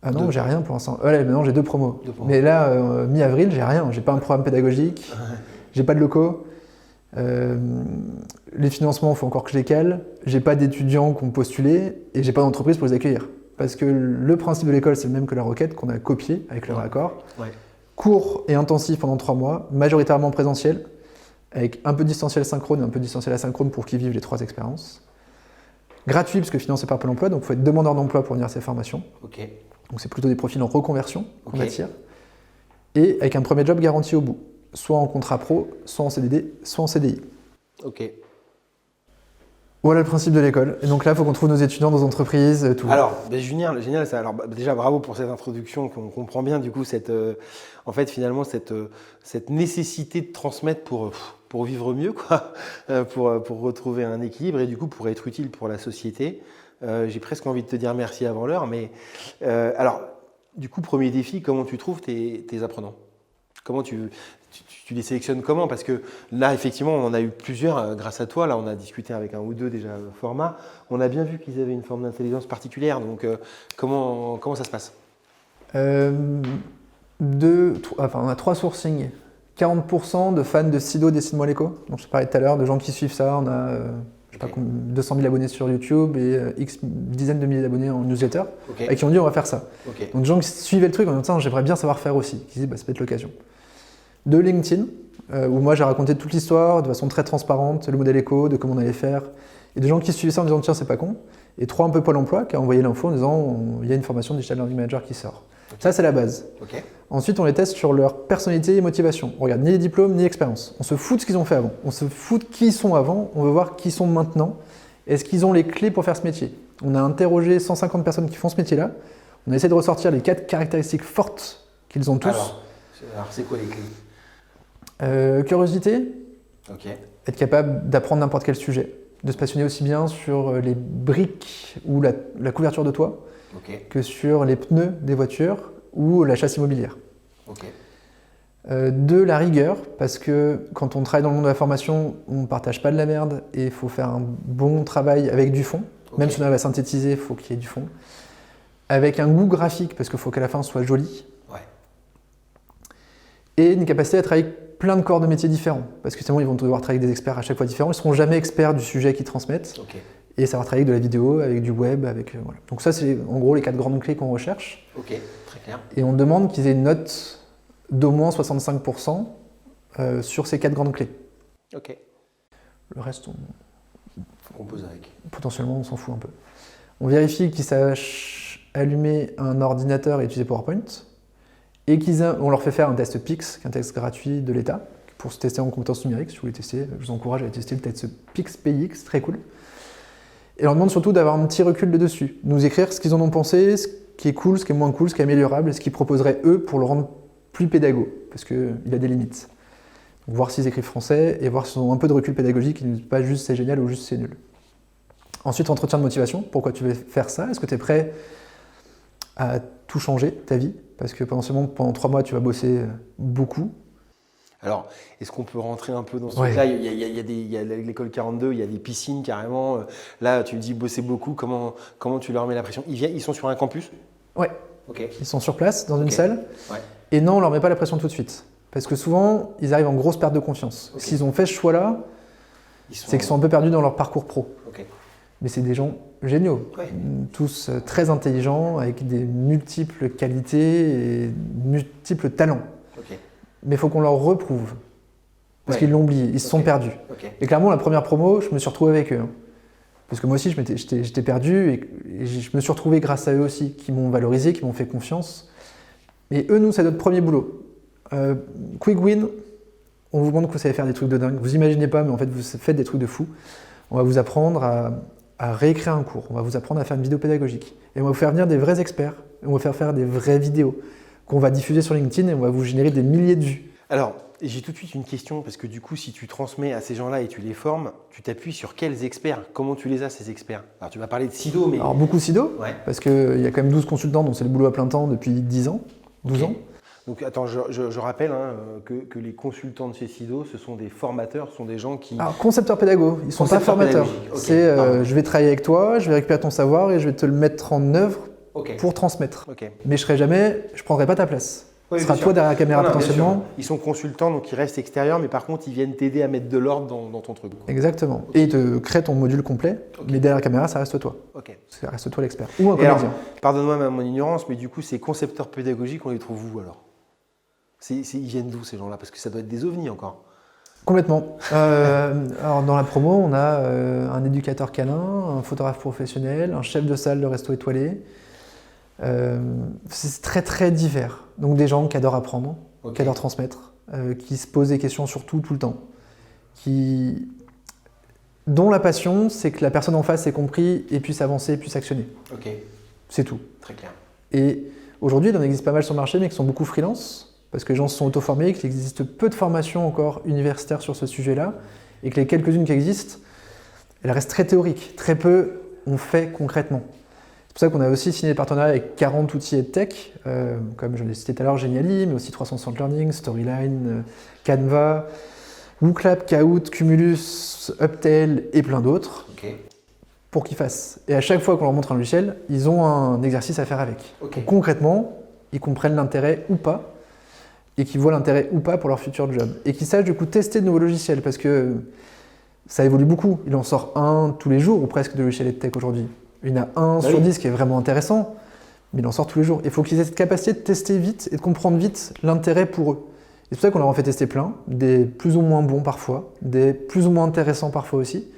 Ah non, j'ai rien pour l'instant. Maintenant j'ai 2 promos. Mais là, mi-avril, j'ai rien. J'ai pas un programme pédagogique, j'ai pas de locaux. Les financements, il faut encore que je les cale. J'ai pas d'étudiants qui ont postulé et j'ai pas d'entreprise pour les accueillir. Parce que le principe de l'école, c'est le même que la requête qu'on a copié avec leur accord. Court et intensif pendant 3 mois, majoritairement présentiel, avec un peu de distanciel synchrone et un peu de distanciel asynchrone pour qu'ils vivent les 3 expériences. Gratuit, parce que financé par Pôle emploi, donc il faut être demandeur d'emploi pour venir à ces formations. Donc c'est plutôt des profils en reconversion qu'on attire. Et avec un premier job garanti au bout. Soit en contrat pro, soit en CDD, soit en CDI. Voilà le principe de l'école. Et donc là, il faut qu'on trouve nos étudiants dans nos entreprises, tout. Alors, génial ça. Alors, déjà, bravo pour cette introduction, qu'on comprend bien du coup en fait, finalement, cette nécessité de transmettre pour vivre mieux, quoi, pour retrouver un équilibre et du coup pour être utile pour la société. J'ai presque envie de te dire merci avant l'heure, mais alors, du coup, premier défi, comment tu trouves tes apprenants? Comment tu les sélectionnes comment? Parce que là, effectivement, on en a eu plusieurs grâce à toi. Là, on a discuté avec un ou deux déjà format. On a bien vu qu'ils avaient une forme d'intelligence particulière. Donc, comment ça se passe? On a 3 sourcings. 40% de fans de Sido, Dessine-moi l'écho. Donc, je te parlais tout à l'heure de gens qui suivent ça. On a 200 000 abonnés sur YouTube et X dizaines de milliers d'abonnés en newsletter. Et qui ont dit on va faire ça. Donc, des gens qui suivaient le truc en disant j'aimerais bien savoir faire aussi. Qui disent ça peut être l'occasion. De LinkedIn, où moi j'ai raconté toute l'histoire de façon très transparente, le modèle éco, de comment on allait faire, et des gens qui suivaient ça en disant tiens c'est pas con, et 3 un peu Pôle emploi qui a envoyé l'info en disant il y a une formation Digital Learning Manager qui sort. Ça c'est la base. Ensuite on les teste sur leur personnalité et motivation. On regarde ni les diplômes ni l'expérience. On se fout de ce qu'ils ont fait avant. On se fout de qui ils sont avant, on veut voir qui ils sont maintenant. Est-ce qu'ils ont les clés pour faire ce métier? On a interrogé 150 personnes qui font ce métier-là. On a essayé de ressortir les 4 caractéristiques fortes qu'ils ont tous. Alors c'est quoi les clés? Curiosité, être capable d'apprendre n'importe quel sujet, de se passionner aussi bien sur les briques ou la couverture de toit que sur les pneus des voitures ou la chasse immobilière. De la rigueur, parce que quand on travaille dans le monde de la formation, on ne partage pas de la merde et il faut faire un bon travail avec du fond. Même si on arrive à synthétiser, il faut qu'il y ait du fond. Avec un goût graphique, parce qu'il faut qu'à la fin ce soit joli. Et une capacité à travailler avec plein de corps de métiers différents. Parce que sinon, ils vont devoir travailler avec des experts à chaque fois différents. Ils ne seront jamais experts du sujet qu'ils transmettent. Et savoir travailler avec de la vidéo, avec du web. Voilà. Donc ça, c'est en gros les 4 grandes clés qu'on recherche. Très clair. Et on demande qu'ils aient une note d'au moins 65% sur ces 4 grandes clés. Le reste, on compose avec. Potentiellement, on s'en fout un peu. On vérifie qu'ils sachent allumer un ordinateur et utiliser PowerPoint. Et on leur fait faire un test PIX, un test gratuit de l'État, pour se tester en compétences numériques. Si vous voulez tester, je vous encourage à tester le test PIX PIX, très cool. Et on leur demande surtout d'avoir un petit recul de dessus, nous écrire ce qu'ils en ont pensé, ce qui est cool, ce qui est moins cool, ce qui est améliorable, et ce qu'ils proposeraient eux pour le rendre plus pédago, parce qu'il a des limites. Donc, voir s'ils écrivent français et voir s'ils ont un peu de recul pédagogique, et pas juste c'est génial ou juste c'est nul. Ensuite, entretien de motivation. Pourquoi tu veux faire ça? Est-ce que tu es prêt à tout changer, ta vie? Parce que potentiellement, pendant 3 mois, tu vas bosser beaucoup. Alors, est-ce qu'on peut rentrer un peu dans ce truc-là? Il y a l'école 42, il y a des piscines carrément. Là, tu me dis bosser beaucoup. Comment tu leur mets la pression? Ils sont sur un campus? Ouais. Ils sont sur place, dans une Ok. salle. Ouais. Et non, on leur met pas la pression tout de suite. Parce que souvent, ils arrivent en grosse perte de confiance. Ok. S'ils ont fait ce choix-là, c'est qu'ils sont un peu perdus dans leur parcours pro. Ok. Mais c'est des gens géniaux, Ouais. tous très intelligents, avec des multiples qualités et multiples talents. Ok. Mais il faut qu'on leur reprouve. Parce Ouais. qu'ils l'ont oublié, ils se sont Ok. perdus. Ok. Et clairement, la première promo, je me suis retrouvé avec eux. Hein. Parce que moi aussi, j'étais perdu et je me suis retrouvé grâce à eux aussi, qui m'ont valorisé, qui m'ont fait confiance. Et eux, nous, c'est notre premier boulot. Quick win, on vous demande que vous savez faire des trucs de dingue. Vous imaginez pas, mais en fait, vous faites des trucs de fou. On va vous apprendre à réécrire un cours. On va vous apprendre à faire une vidéo pédagogique. Et on va vous faire venir des vrais experts. Et on va faire des vraies vidéos qu'on va diffuser sur LinkedIn et on va vous générer des milliers de vues. Alors, j'ai tout de suite une question, parce que du coup, si tu transmets à ces gens-là et tu les formes, tu t'appuies sur quels experts? Comment tu les as, ces experts? Alors, tu vas parler de Sido, mais... Alors, beaucoup SIDO, Ouais. parce qu'il y a quand même 12 consultants, donc c'est le boulot à plein temps depuis 10 ans, 12 Ok. ans. Donc, attends, je rappelle que les consultants de chez Sido, ce sont des formateurs, ce sont des gens qui... Alors, concepteurs pédagogues, ils ne sont pas Concepteurs formateurs. pédagogiques, ok. C'est Pardon. je vais travailler avec toi, je vais récupérer ton savoir et je vais te le mettre en œuvre Ok. pour transmettre. Ok. Mais je ne prendrai pas ta place. Oui, Ce sera bien toi sûr. derrière la caméra Non, non, bien potentiellement. sûr. Ils sont consultants, donc ils restent extérieurs, mais par contre, ils viennent t'aider à mettre de l'ordre dans ton truc. Exactement. Et ils te créent ton module complet, Ok. mais derrière la caméra, ça reste toi. Ok. Ça reste toi l'expert. Ou un Et alors, comédien. pardonne-moi mon ignorance, mais du coup, ces concepteurs pédagogiques, on les trouve où alors? Ils viennent d'où ces gens-là? Parce que ça doit être des ovnis encore. Complètement. Alors dans la promo, on a un éducateur canin, un photographe professionnel, un chef de salle de resto étoilé. C'est très très divers. Donc des gens qui adorent apprendre, Ok. qui adorent transmettre, qui se posent des questions sur tout le temps, dont la passion, c'est que la personne en face ait compris et puisse avancer, puisse actionner. Ok, C'est tout. très clair. Et aujourd'hui, il en existe pas mal sur le marché, mais qui sont beaucoup freelance, parce que les gens se sont auto-formés, qu'il existe peu de formations encore universitaires sur ce sujet-là, et que les quelques-unes qui existent, elles restent très théoriques. Très peu on fait concrètement. C'est pour ça qu'on a aussi signé des partenariats avec 40 outils EdTech, comme je l'ai cité tout à l'heure, Geniali, mais aussi 360 Learning, Storyline, Canva, WooClap, Kahoot, Cumulus, Uptail et plein d'autres, Ok. pour qu'ils fassent. Et à chaque fois qu'on leur montre un logiciel, ils ont un exercice à faire avec. Ok. Donc, concrètement, ils comprennent l'intérêt ou pas, et qu'ils voient l'intérêt ou pas pour leur futur job. Et qu'ils sachent du coup tester de nouveaux logiciels, parce que ça évolue beaucoup. Il en sort un tous les jours, ou presque, de logiciels EdTech aujourd'hui. Il y en a un sur 10 qui est vraiment intéressant, mais il en sort tous les jours. Il faut qu'ils aient cette capacité de tester vite et de comprendre vite l'intérêt pour eux. C'est pour ça qu'on leur en fait tester plein, des plus ou moins bons parfois, des plus ou moins intéressants parfois aussi.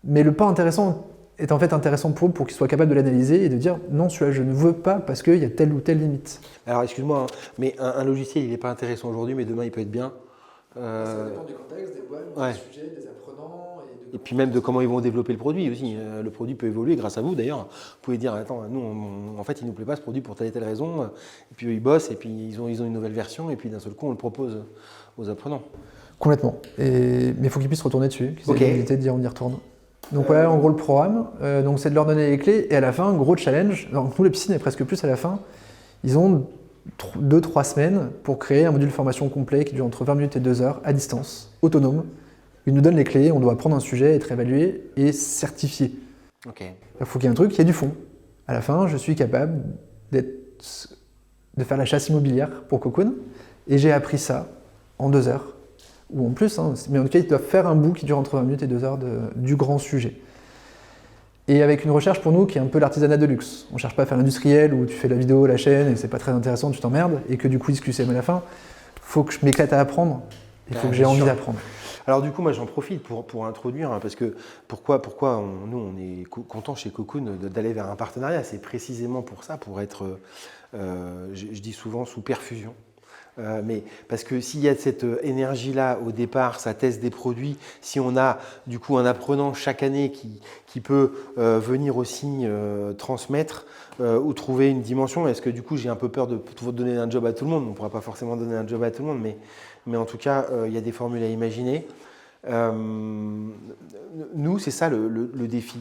Mais le pas intéressant est en fait intéressant pour eux pour qu'ils soient capables de l'analyser et de dire non, celui-là je ne veux pas parce qu'il y a telle ou telle limite. Alors, excuse-moi, hein, mais un logiciel, il n'est pas intéressant aujourd'hui, mais demain, il peut être bien. Ça dépend du contexte, des boîtes, ouais. des sujets, des apprenants. Et puis même de comment ils vont développer le produit aussi. Le produit peut évoluer grâce à vous d'ailleurs. Vous pouvez dire, attends, nous, en fait, il ne nous plaît pas ce produit pour telle et telle raison. Et puis eux, ils bossent, et puis ils ont une nouvelle version, et puis d'un seul coup, on le propose aux apprenants. Complètement. Mais il faut qu'ils puissent retourner dessus, qu'ils aient Ok. l'habilité de dire on y retourne. Donc voilà, en gros, le programme. Donc c'est de leur donner les clés, et à la fin, gros challenge. Donc nous, les piscines, et presque plus à la fin, ils ont 2-3 semaines pour créer un module formation complet qui dure entre 20 minutes et 2 heures, à distance, autonome. Ils nous donnent les clés, on doit apprendre un sujet, être évalué et certifié. Ok. Il faut qu'il y ait un truc qui ait du fond. À la fin, je suis capable de faire la chasse immobilière pour Cocoon, et j'ai appris ça en 2 heures, ou en plus, hein, mais en tout cas, ils doivent faire un bout qui dure entre 20 minutes et 2 heures du grand sujet. Et avec une recherche pour nous qui est un peu l'artisanat de luxe. On ne cherche pas à faire l'industriel où tu fais la vidéo, la chaîne, et c'est pas très intéressant, tu t'emmerdes, et que du coup, QCM à la fin. Il faut que je m'éclate à apprendre, il faut que j'ai envie d'apprendre. Alors du coup, moi j'en profite pour introduire, hein, parce que pourquoi nous on est content chez Cocoon d'aller vers un partenariat, c'est précisément pour ça, pour être, je dis souvent, sous perfusion. Mais parce que s'il y a cette énergie-là au départ, ça teste des produits, si on a du coup un apprenant chaque année qui peut venir aussi transmettre ou trouver une dimension, est-ce que du coup j'ai un peu peur de donner un job à tout le monde? On ne pourra pas forcément donner un job à tout le monde, mais en tout cas il y a des formules à imaginer. Nous, c'est ça le défi.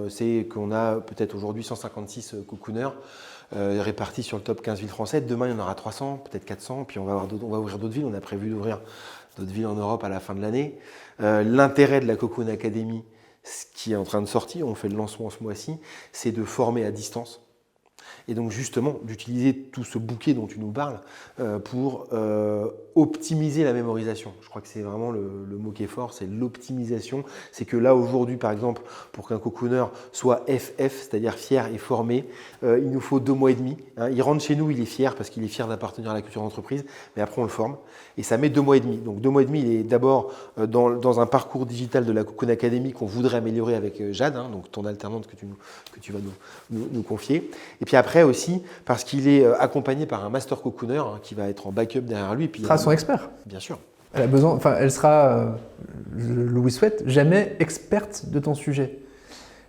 C'est qu'on a peut-être aujourd'hui 156 cocooners répartis sur le top 15 villes françaises. Demain, il y en aura 300, peut-être 400, puis on va ouvrir d'autres villes. On a prévu d'ouvrir d'autres villes en Europe à la fin de l'année. L'intérêt de la Cocoon Academy, ce qui est en train de sortir, on fait le lancement ce mois-ci, c'est de former à distance. Et donc justement, d'utiliser tout ce bouquet dont tu nous parles pour optimiser la mémorisation. Je crois que c'est vraiment le mot qui est fort, c'est l'optimisation. C'est que là, aujourd'hui, par exemple, pour qu'un cocooner soit FF, c'est-à-dire fier et formé, il nous faut 2 mois et demi. Hein. Il rentre chez nous, il est fier parce qu'il est fier d'appartenir à la culture d'entreprise, mais après on le forme. Et ça met 2 mois et demi. Donc 2 mois et demi, il est d'abord dans un parcours digital de la Cocoon Academy qu'on voudrait améliorer avec Jade, hein, donc ton alternante que tu vas nous confier. Et puis après aussi, parce qu'il est accompagné par un master cocooner hein, qui va être en backup derrière lui. Puis, sera son expert. Bien sûr. Elle sera, je lui souhaite, jamais experte de ton sujet.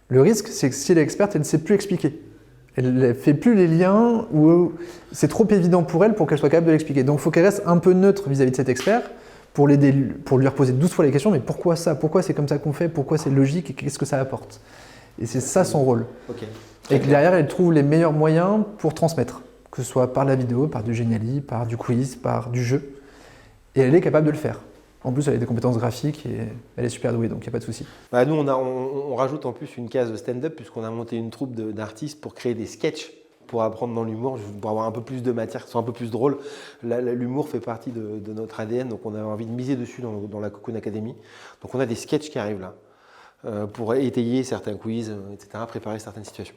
Le risque, c'est que si elle est experte, elle ne sait plus expliquer. Elle ne fait plus les liens où c'est trop évident pour elle pour qu'elle soit capable de l'expliquer. Donc il faut qu'elle reste un peu neutre vis-à-vis de cet expert pour l'aider, pour lui reposer 12 fois les questions. Mais pourquoi ça? Pourquoi c'est comme ça qu'on fait? Pourquoi c'est logique? Et qu'est-ce que ça apporte? Et c'est ça son rôle. Okay. Et que derrière, elle trouve les meilleurs moyens pour transmettre, que ce soit par la vidéo, par du Geniali, par du quiz, par du jeu. Et elle est capable de le faire. En plus, elle a des compétences graphiques et elle est super douée, donc il n'y a pas de souci. Bah, nous, on rajoute en plus une case de stand-up puisqu'on a monté une troupe d'artistes pour créer des sketchs pour apprendre dans l'humour, pour avoir un peu plus de matière, qui soit un peu plus drôle. L'humour fait partie de notre ADN, donc on a envie de miser dessus dans la Cocoon Academy. Donc on a des sketchs qui arrivent là pour étayer certains quiz, etc., préparer certaines situations.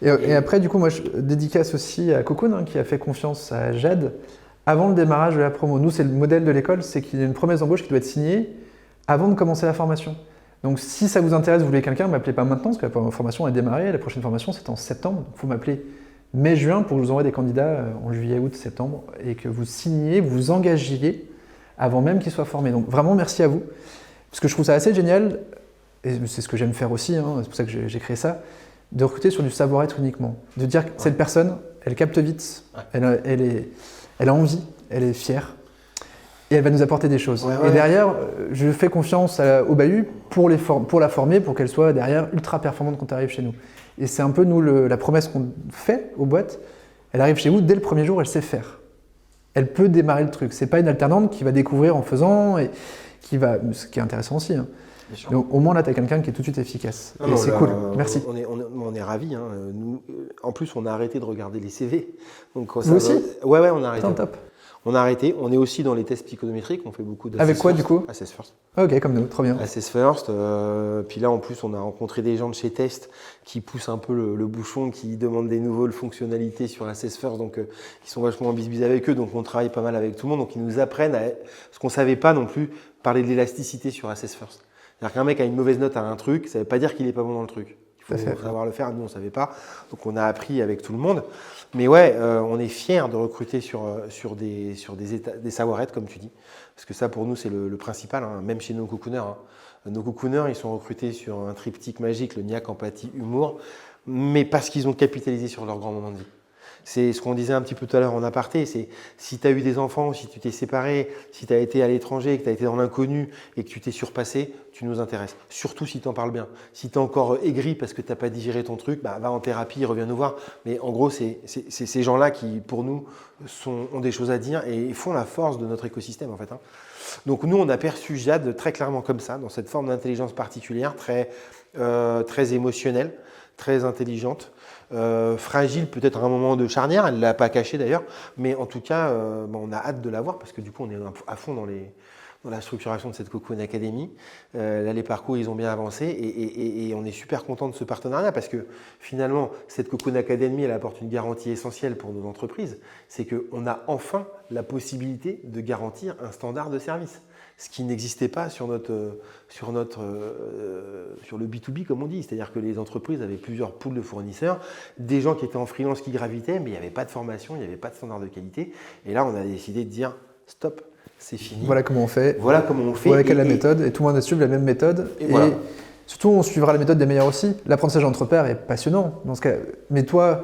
Et après, du coup, moi, je dédicace aussi à Cocoon, hein, qui a fait confiance à Jade avant le démarrage de la promo. Nous, c'est le modèle de l'école, c'est qu'il y a une promesse d'embauche qui doit être signée avant de commencer la formation. Donc, si ça vous intéresse, vous voulez quelqu'un, ne m'appelez pas maintenant, parce que la formation a démarré. La prochaine formation, c'est en septembre. Il faut m'appeler mai-juin pour que je vous envoie des candidats en juillet, août, septembre, et que vous signiez, vous engagiez avant même qu'ils soient formés. Donc, vraiment, merci à vous. Parce que je trouve ça assez génial, et c'est ce que j'aime faire aussi, hein, c'est pour ça que j'ai créé ça, de recruter sur du savoir-être uniquement. De dire que cette personne, elle capte vite, elle a envie, elle est fière, et elle va nous apporter des choses. Et derrière, je fais confiance au bahut pour la former, pour qu'elle soit derrière ultra performante quand elle arrive chez nous. Et c'est un peu nous la promesse qu'on fait aux boîtes. Elle arrive chez vous, dès le premier jour, elle sait faire. Elle peut démarrer le truc. C'est pas une alternante qui va découvrir en faisant et ce qui est intéressant aussi. Hein. Donc, au moins là, tu as quelqu'un qui est tout de suite efficace. Et c'est cool. Merci. On est ravis. Hein. Nous, en plus, on a arrêté de regarder les CV. Donc, vous aussi? Ouais, on a arrêté. Top. On a arrêté. On est aussi dans les tests psychométriques. On fait beaucoup d'Assess Avec quoi, du coup? Assess First. Ok, comme nous. Trop bien. Assess First. Puis là, en plus, on a rencontré des gens de chez Test qui poussent un peu le bouchon, qui demandent des nouvelles fonctionnalités sur Assess First. Donc, ils sont vachement en bisbise avec eux. Donc, on travaille pas mal avec tout le monde. Donc, ils nous apprennent ce qu'on ne savait pas non plus, parler de l'élasticité sur Assess First. C'est-à-dire qu'un mec a une mauvaise note à un truc, ça ne veut pas dire qu'il n'est pas bon dans le truc. Il faut savoir le faire. Nous, on ne savait pas. Donc, on a appris avec tout le monde. Mais ouais, on est fiers de recruter sur des savoir-être, comme tu dis. Parce que ça, pour nous, c'est le principal, hein, même chez nos cocooners. Hein. Nos cocooners, ils sont recrutés sur un triptyque magique, le niaque, empathie, humour, mais parce qu'ils ont capitalisé sur leur grand moment de vie. C'est ce qu'on disait un petit peu tout à l'heure en aparté, c'est si tu as eu des enfants, si tu t'es séparé, si tu as été à l'étranger, que tu as été dans l'inconnu et que tu t'es surpassé, tu nous intéresses. Surtout si tu en parles bien. Si tu es encore aigri parce que tu n'as pas digéré ton truc, va en thérapie, reviens nous voir. Mais en gros, c'est ces gens-là qui, pour nous, ont des choses à dire et font la force de notre écosystème en fait. Hein. Donc nous, on a perçu Jade très clairement comme ça, dans cette forme d'intelligence particulière, très émotionnelle, très intelligente. Fragile peut-être à un moment de charnière, elle ne l'a pas caché d'ailleurs, mais en tout cas, on a hâte de la voir parce que du coup, on est à fond dans la structuration de cette Cocoon Academy. Là, les parcours, ils ont bien avancé et on est super content de ce partenariat parce que finalement, cette Cocoon Academy, elle apporte une garantie essentielle pour nos entreprises. C'est qu'on a enfin la possibilité de garantir un standard de service. Ce qui n'existait pas sur le B2B, comme on dit. C'est-à-dire que les entreprises avaient plusieurs pools de fournisseurs, des gens qui étaient en freelance qui gravitaient, mais il n'y avait pas de formation, il n'y avait pas de standard de qualité. Et là, on a décidé de dire stop, c'est fini. Voilà comment on fait. Voilà quelle est la méthode. Et tout le monde va suivre la même méthode. Et surtout, on suivra la méthode des meilleurs aussi. L'apprentissage entre pairs est passionnant dans ce cas. Mais toi,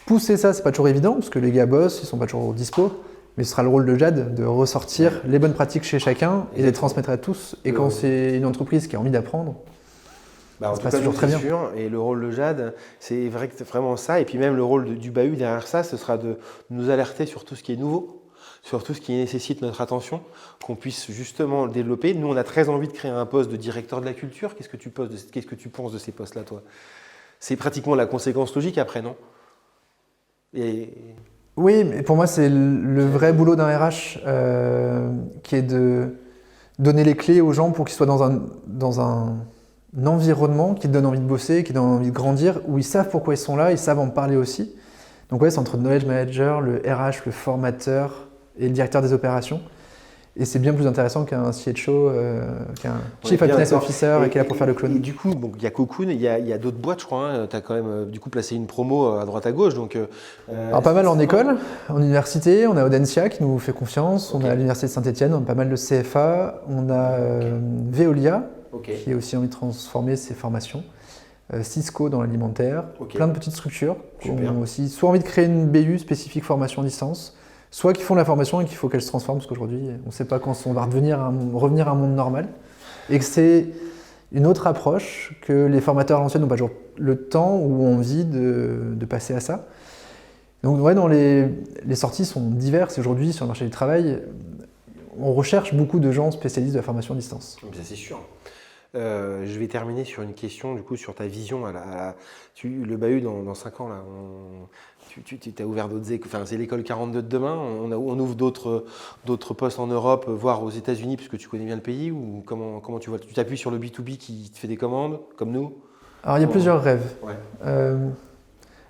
pousser ça, c'est pas toujours évident, parce que les gars bossent, ils sont pas toujours dispo. Mais ce sera le rôle de Jade de ressortir les bonnes pratiques chez chacun et de les transmettre à tous. Et quand c'est une entreprise qui a envie d'apprendre, ça se passe toujours très bien. Sûr. Et le rôle de Jade, c'est vraiment ça. Et puis même le rôle du bahut derrière ça, ce sera de nous alerter sur tout ce qui est nouveau, sur tout ce qui nécessite notre attention, qu'on puisse justement le développer. Nous, on a très envie de créer un poste de directeur de la culture. Qu'est-ce que tu penses de ces postes-là, toi? C'est pratiquement la conséquence logique après, non? Oui, mais pour moi, c'est le vrai boulot d'un RH qui est de donner les clés aux gens pour qu'ils soient dans un environnement qui donne envie de bosser, qui donne envie de grandir, où ils savent pourquoi ils sont là, ils savent en parler aussi. Donc ouais, c'est entre le knowledge manager, le RH, le formateur et le directeur des opérations. Et c'est bien plus intéressant qu'un CHO, qu'un Chief Happiness Officer qui est là pour faire le clone. Et du coup, il y a Cocoon, il y a d'autres boîtes, je crois. Hein. Tu as quand même du coup placé une promo à droite à gauche. Donc, alors pas mal en école, en université. On a Audencia qui nous fait confiance. On a l'université de Saint-Etienne, on a pas mal de CFA. On a Veolia qui a aussi envie de transformer ses formations. Cisco dans l'alimentaire. Plein de petites structures qui ont aussi soit envie de créer une BU spécifique formation à distance, soit qui font la formation et qu'il faut qu'elle se transforme, parce qu'aujourd'hui, on ne sait pas quand on va revenir à un monde normal. Et que c'est une autre approche que les formateurs à l'ancienne n'ont pas toujours le temps ou envie de passer à ça. Donc ouais, les sorties sont diverses. Et aujourd'hui, sur le marché du travail, on recherche beaucoup de gens spécialistes de la formation à distance. Ça, c'est sûr. Je vais terminer sur une question du coup sur ta vision. Le bahut dans 5 ans, là, tu as ouvert d'autres écoles, enfin, c'est l'école 42 de demain, on ouvre d'autres postes en Europe, voire aux États-Unis, puisque tu connais bien le pays, ou comment tu vois? Tu t'appuies sur le B2B qui te fait des commandes, comme nous? Alors il y a plusieurs rêves.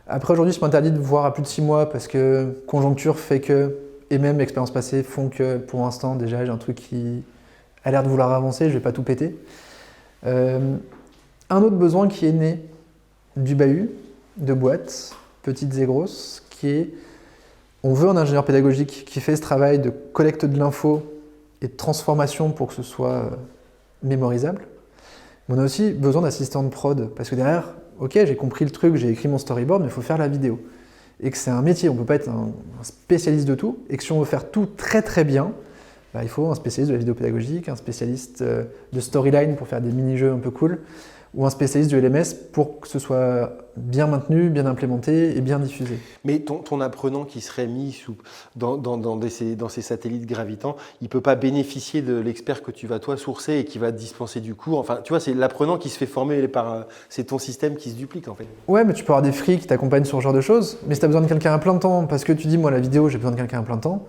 Après aujourd'hui, je m'interdis de voir à plus de 6 mois parce que conjoncture fait que, et même l'expérience passée font que pour l'instant déjà j'ai un truc qui a l'air de vouloir avancer, je ne vais pas tout péter. Un autre besoin qui est né du bahut, de boîtes, petites et grosses, qui est on veut un ingénieur pédagogique qui fait ce travail de collecte de l'info et de transformation pour que ce soit mémorisable. Mais on a aussi besoin d'assistants de prod, parce que derrière, ok, j'ai compris le truc, j'ai écrit mon storyboard, mais il faut faire la vidéo. Et que c'est un métier, on ne peut pas être un spécialiste de tout, et que si on veut faire tout très très bien, bah, il faut un spécialiste de la vidéo pédagogique, un spécialiste de storyline pour faire des mini-jeux un peu cool, ou un spécialiste du LMS pour que ce soit bien maintenu, bien implémenté et bien diffusé. Mais ton apprenant qui serait mis dans ces satellites gravitants, il ne peut pas bénéficier de l'expert que tu vas toi sourcer et qui va te dispenser du cours. Enfin, tu vois, c'est l'apprenant qui se fait former c'est ton système qui se duplique en fait. Ouais, mais tu peux avoir des free qui t'accompagnent sur ce genre de choses. Mais si tu as besoin de quelqu'un à plein temps, parce que tu dis, moi, la vidéo, j'ai besoin de quelqu'un à plein temps,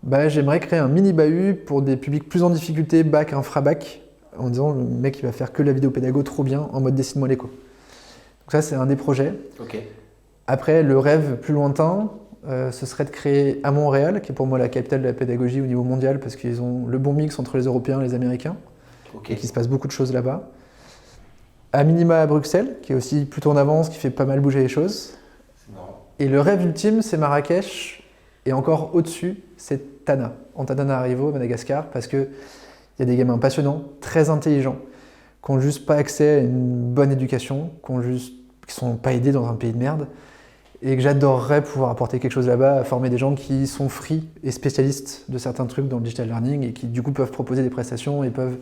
bah, j'aimerais créer un mini bahut pour des publics plus en difficulté, bac, infra-bac, en disant le mec il va faire que la vidéo pédago trop bien en mode dessine-moi l'écho. Donc ça c'est un des projets. Après le rêve plus lointain, ce serait de créer à Montréal, qui est pour moi la capitale de la pédagogie au niveau mondial parce qu'ils ont le bon mix entre les Européens et les Américains et qu'il se passe beaucoup de choses là-bas. À minima à Bruxelles, qui est aussi plutôt en avance, qui fait pas mal bouger les choses. C'est marrant. Et le rêve ultime c'est Marrakech et encore au-dessus c'est Tana, Antananarivo, Madagascar, parce que il y a des gamins passionnants, très intelligents, qui n'ont juste pas accès à une bonne éducation, qui ne sont pas aidés dans un pays de merde, et que j'adorerais pouvoir apporter quelque chose là-bas, à former des gens qui sont free et spécialistes de certains trucs dans le digital learning, et qui du coup peuvent proposer des prestations et peuvent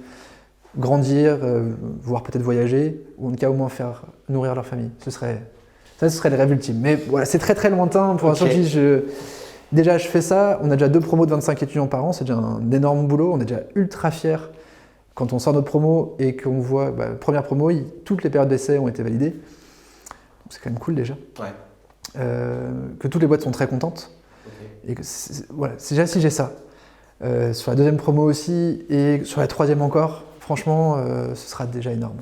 grandir, voire peut-être voyager, ou en tout cas au moins faire nourrir leur famille. Ce serait le rêve ultime. Mais voilà, c'est très très lointain. Pour l'instant, déjà, je fais ça. On a déjà 2 promos de 25 étudiants par an. C'est déjà un énorme boulot. On est déjà ultra fiers quand on sort notre promo et qu'on voit, première promo, toutes les périodes d'essai ont été validées. Donc, c'est quand même cool déjà. Que toutes les boîtes sont très contentes. Et que voilà, c'est déjà si j'ai ça. Sur la deuxième promo aussi et sur la troisième encore, franchement, ce sera déjà énorme.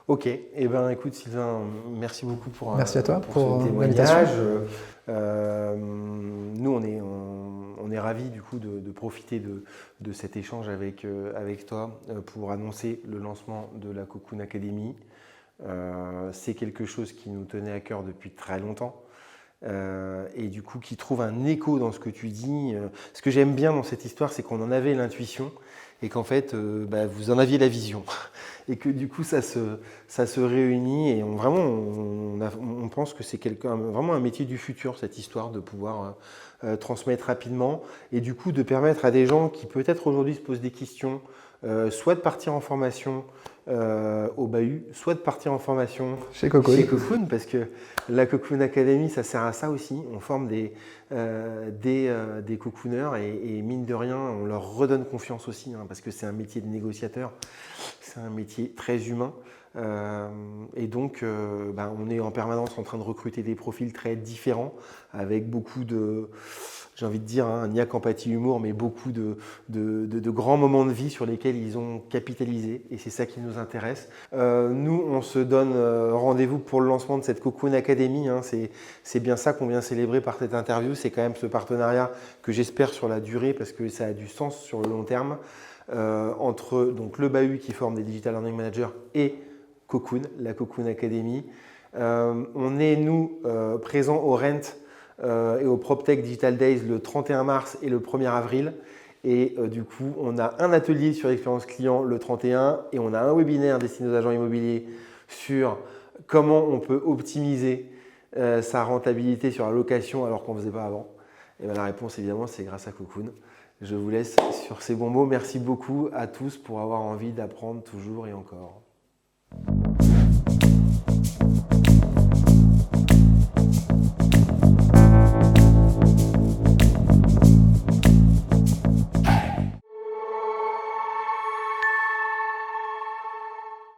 Ok, eh ben, écoute Sylvain, merci beaucoup pour merci à toi pour ce témoignage. Nous, on est ravis du coup de profiter de cet échange avec toi pour annoncer le lancement de la Cocoon Academy. C'est quelque chose qui nous tenait à cœur depuis très longtemps. Et du coup qui trouve un écho dans ce que tu dis. Ce que j'aime bien dans cette histoire, c'est qu'on en avait l'intuition et qu'en fait, vous en aviez la vision. Et que du coup, ça se réunit et on pense que c'est vraiment un métier du futur, cette histoire de pouvoir transmettre rapidement et du coup de permettre à des gens qui peut-être aujourd'hui se posent des questions, soit de partir en formation au bahut, soit de partir en formation chez Cocoon, parce que la Cocoon Academy, ça sert à ça aussi. On forme des cocooners et mine de rien, on leur redonne confiance aussi, parce que c'est un métier de négociateur. c'est un métier très humain. Et donc, on est en permanence en train de recruter des profils très différents, avec beaucoup de, j'ai envie de dire, un niaque empathie humour, mais beaucoup de grands moments de vie sur lesquels ils ont capitalisé, et c'est ça qui nous intéresse. Nous, on se donne rendez-vous pour le lancement de cette Cocoon Academy, hein. C'est bien ça qu'on vient célébrer par cette interview, c'est quand même ce partenariat que j'espère sur la durée, parce que ça a du sens sur le long terme, entre donc, le Bahut qui forme des Digital Learning Managers et Cocoon, la Cocoon Academy. On est, nous, présents au Rent et au PropTech Digital Days le 31 mars et le 1er avril. Et du coup, on a un atelier sur l'expérience client le 31 et on a un webinaire destiné aux agents immobiliers sur comment on peut optimiser sa rentabilité sur la location alors qu'on ne faisait pas avant. Et bien, la réponse, évidemment, c'est grâce à Cocoon. Je vous laisse sur ces bons mots. Merci beaucoup à tous pour avoir envie d'apprendre toujours et encore.